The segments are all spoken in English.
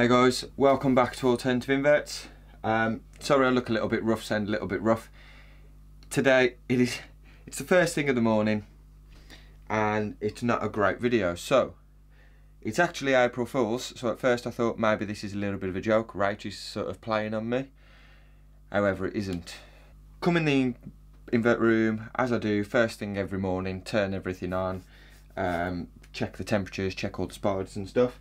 Hey guys, welcome back to Alternative Inverts. Sorry I look a little bit rough, sound a little bit rough. Today it's the first thing of the morning and it's not a great video. So it's actually April Fool's, so at first I thought maybe this is a little bit of a joke, Rach is sort of playing on me. However, it isn't. Come in the invert room, as I do first thing every morning, turn everything on, check the temperatures, check all the spiders and stuff.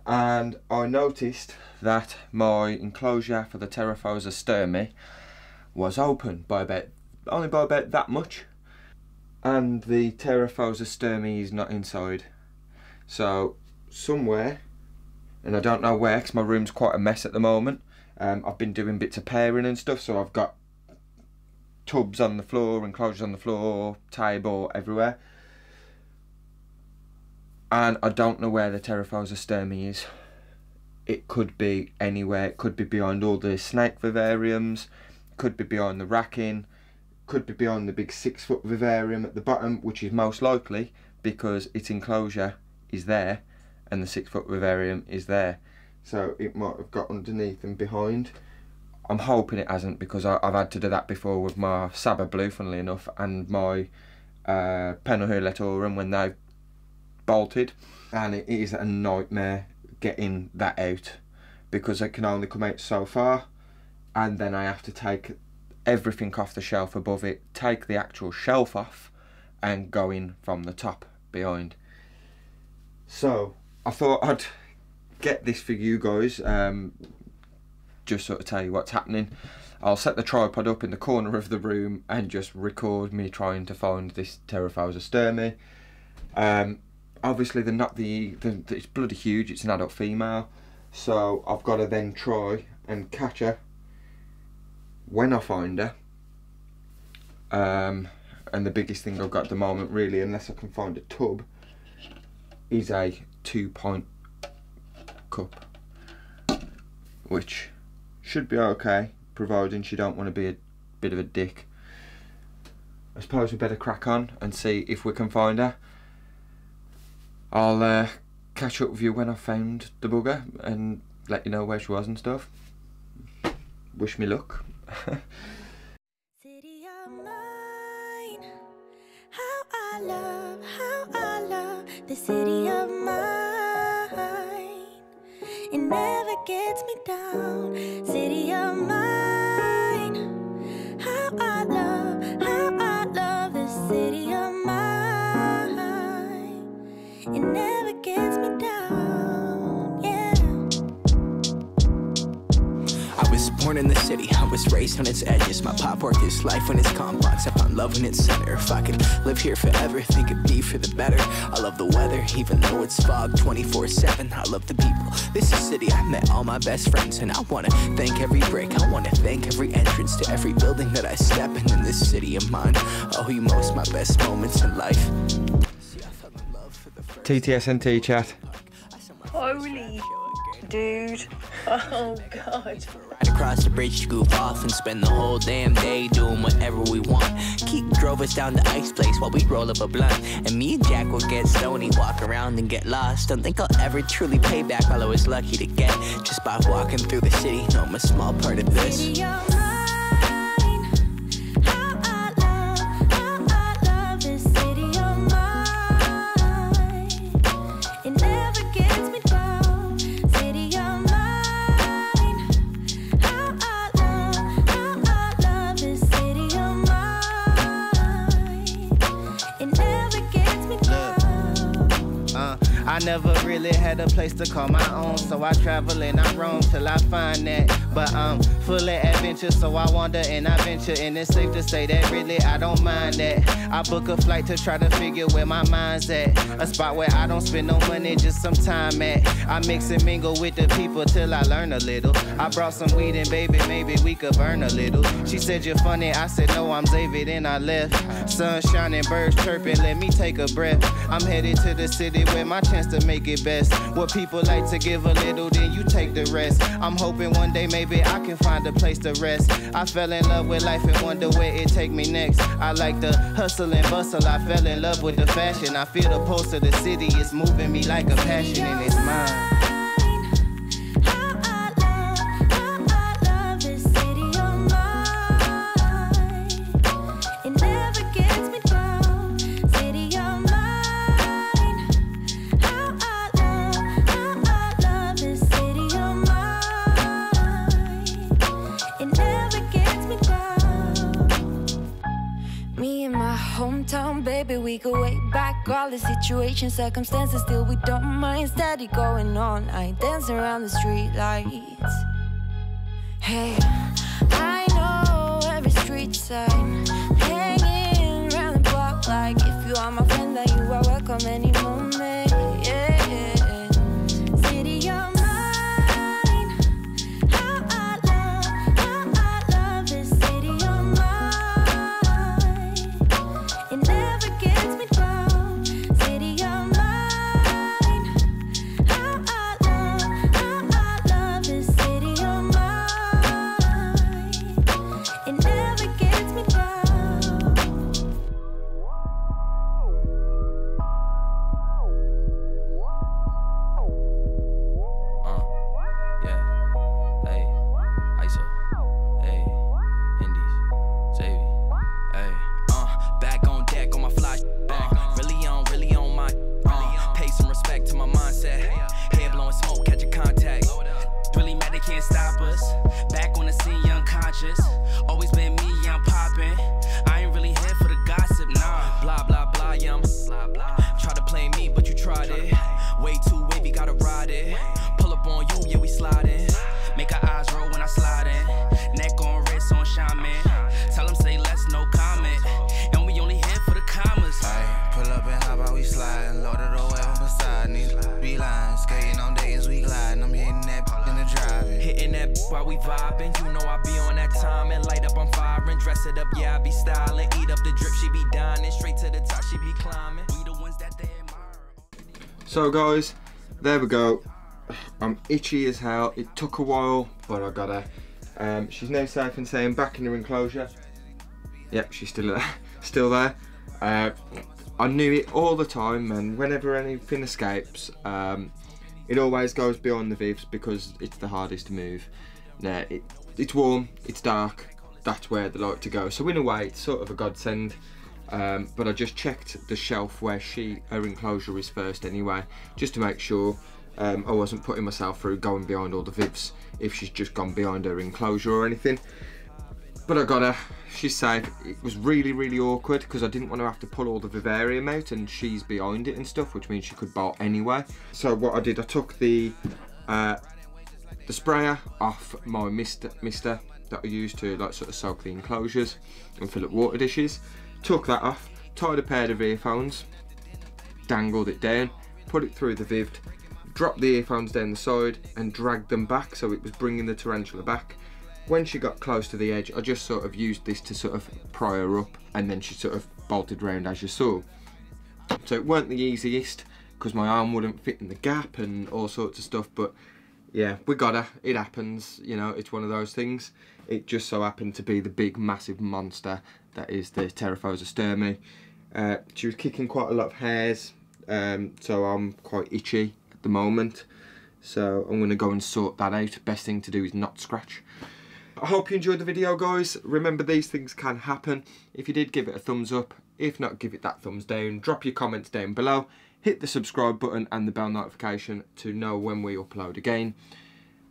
And I noticed that my enclosure for the Terraphosa sturmey was open by only by about that much, and the Terraphosa sturmey is not inside. So somewhere, and I don't know where because my room's quite a mess at the moment. I've been doing bits of pairing and stuff, so I've got tubs on the floor, enclosures on the floor, table everywhere. And I don't know where the Terraphosa sturmey is. It could be anywhere. It could be behind all the snake vivariums, could be behind the racking, could be behind the big 6-foot vivarium at the bottom, which is most likely because its enclosure is there and the 6-foot vivarium is there. So it might have got underneath and behind. I'm hoping it hasn't, because I've had to do that before with my Saba Blue, funnily enough, and my Penulhuletorum when they've bolted, and it is a nightmare getting that out because it can only come out so far, and then I have to take everything off the shelf above it, take the actual shelf off and go in from the top behind. So I thought I'd get this for you guys, just sort of tell you what's happening. I'll set the tripod up in the corner of the room and just record me trying to find this Terraphosa sturmey. Obviously they're not it's bloody huge, it's an adult female, so I've got to then try and catch her when I find her. And the biggest thing I've got at the moment, really, unless I can find a tub, is a 2-pint cup, which should be okay, providing she don't want to be a bit of a dick. I suppose we better crack on and see if we can find her. I'll catch up with you when I've found the bugger and let you know where she was and stuff. Wish me luck. City of mine, how I love the city of mine. It never gets me down. City of mine, how I love the city of mine. It never gets me down, yeah. I was born in the city, I was raised on its edges. My pop worked his life on its complex. I found love in its center. If I could live here forever, think it'd be for the better. I love the weather, even though it's fog 24/7. I love the people, this is city. I met all my best friends, and I wanna thank every brick. I wanna thank every entrance to every building that I step in this city of mine. I owe you most my best moments in life. TTSNT chat. Holy dude. Oh god. Right across the bridge to goof off and spend the whole damn day doing whatever we want. Keith drove us down to Ice Place while we roll up a blunt, and me and Jack will get stony, walk around and get lost. Don't think I'll ever truly pay back all I was lucky to get just by walking through the city. No, I'm a small part of this. City of mine, how I love this city of mine. It never gets me down. City of mine, how I love this city of mine. It never gets me down. I never really had a place to call my own, so I travel and I roam till I find that. But I'm full of adventure, so I wander and I venture, and it's safe to say that really I don't mind that. I book a flight to try to figure where my mind's at, a spot where I don't spend no money, just some time at. I mix and mingle with the people till I learn a little. I brought some weed and baby, maybe we could burn a little. She said you're funny, I said no, I'm Xavier, then I left. Sun shining, birds chirping, let me take a breath. I'm headed to the city where my chance to make it best. What people like to give a little, then you take the rest. I'm hoping one day maybe I can find a place to rest. I fell in love with life and wonder where it take me next. I like the hustle and bustle, I fell in love with the fashion. I feel the pulse of the city, it's moving me like a passion, and it's mine. me in my hometown, baby, we go way back. All the situations, circumstances, still we don't mind. Steady going on, I dance around the street lights. Hey, I know every street sign, hanging around the block like if you are my friend, then you are welcome any moment. Yeah, city of mine, how I love this city of mine. It never gets me down, city of mine, how I love this city of mine. It never gets me down. Yeah, hey, ISO, hey, Indies, Savvy, hey, back on deck on my fly, really on my, pay some respect to my mindset, head blowing smoke, catch a contact, really mad they can't stop us, back on the scene, unconscious, always been me, yeah, I'm popping, I ain't really here for the gossip, nah, blah, blah, blah, yeah, try to play me, but you tried it, way too wavy, gotta ride it, pull up on you, yeah, we sliding, make our eyes roll when I slide in, neck on wrist on shaman, tell them say less, no comment, and we only here for the commas. Ay, pull up and hop out, we sliding, loaded away on Poseidon, beeline, skating on days, we gliding, I'm hitting that in the driving. Hitting that while we vibing, you know I be on that time and light up, I'm firing, dress it up, yeah, I be styling, eat up the drip, she be dining, straight to the top, she be climbing, we the ones that they admire. So guys, there we go. I'm itchy as hell. It took a while, but I got her. She's now safe and sound back in her enclosure. Yep, she's still there. I knew it all the time, and whenever anything escapes, it always goes behind the vivs because it's the hardest to move. Now, it's warm, it's dark, that's where they like to go. So in a way, it's sort of a godsend. But I just checked the shelf where her enclosure is first anyway, just to make sure I wasn't putting myself through going behind all the vivs if she's just gone behind her enclosure or anything. But I got her, she's safe. It was really awkward because I didn't want to have to pull all the vivarium out and she's behind it and stuff, which means she could bolt anyway. So what I did, I took the sprayer off my mister that I used to like sort of soak the enclosures and fill up water dishes. Took that off, tied a pair of earphones, dangled it down, put it through the viv, dropped the earphones down the side and dragged them back so it was bringing the Tarantula back. When she got close to the edge, I just sort of used this to sort of pry her up and then she sort of bolted round as you saw. So it weren't the easiest because my arm wouldn't fit in the gap and all sorts of stuff, but yeah, we got her, it happens, you know, it's one of those things. It just so happened to be the big massive monster that is the Pterophosa sturmey. She was kicking quite a lot of hairs, so I'm quite itchy at the moment. So I'm going to go and sort that out. Best thing to do is not scratch. I hope you enjoyed the video, guys. Remember, these things can happen. If you did, give it a thumbs up. If not, give it that thumbs down. Drop your comments down below. Hit the subscribe button and the bell notification to know when we upload again.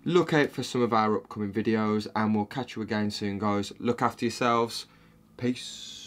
Look out for some of our upcoming videos and we'll catch you again soon, guys. Look after yourselves. Peace.